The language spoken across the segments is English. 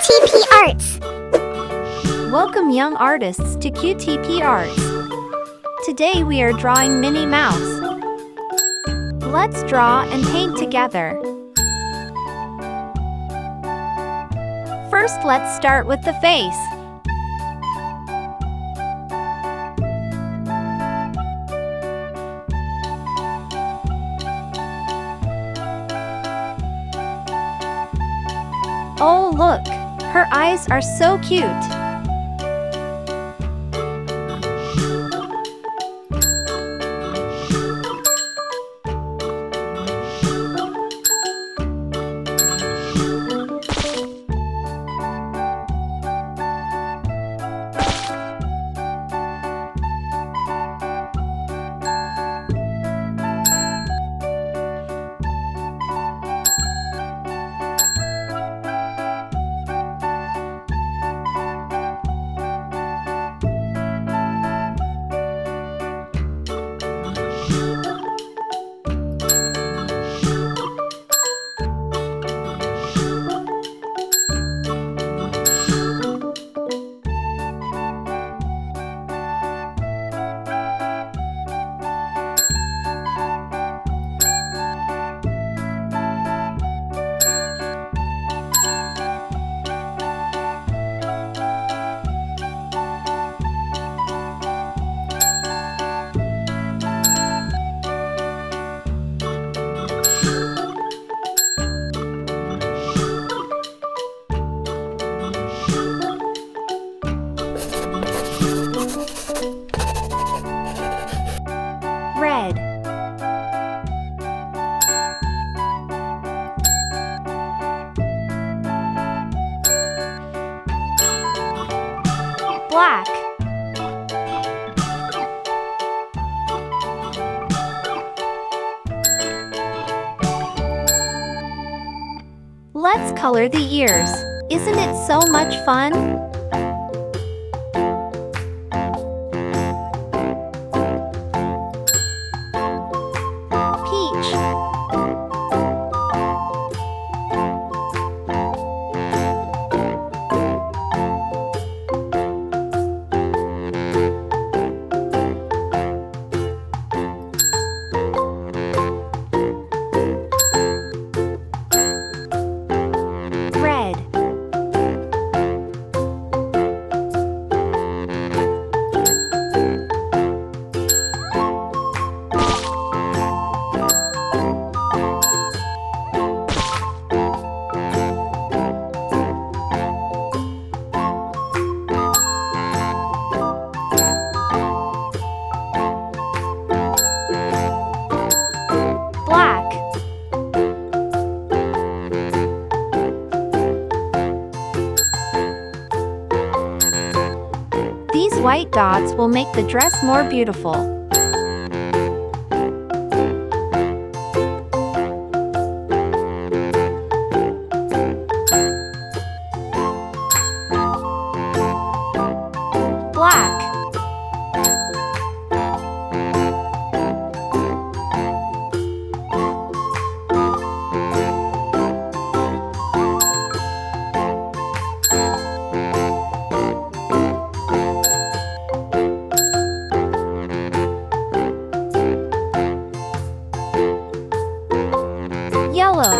QTP Arts. Welcome young artists to QTP Arts. Today we are drawing Minnie Mouse. Let's draw and paint together. First, let's start with the face. Oh, look! Her eyes are so cute! Red, black, let's color the ears. Isn't it so much fun? These white dots will make the dress more beautiful. Black, yellow,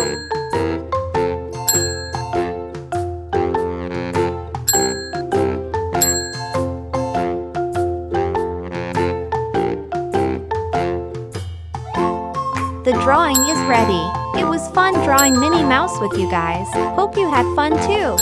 the drawing is ready. It was fun drawing Minnie Mouse with you guys. Hope you had fun too.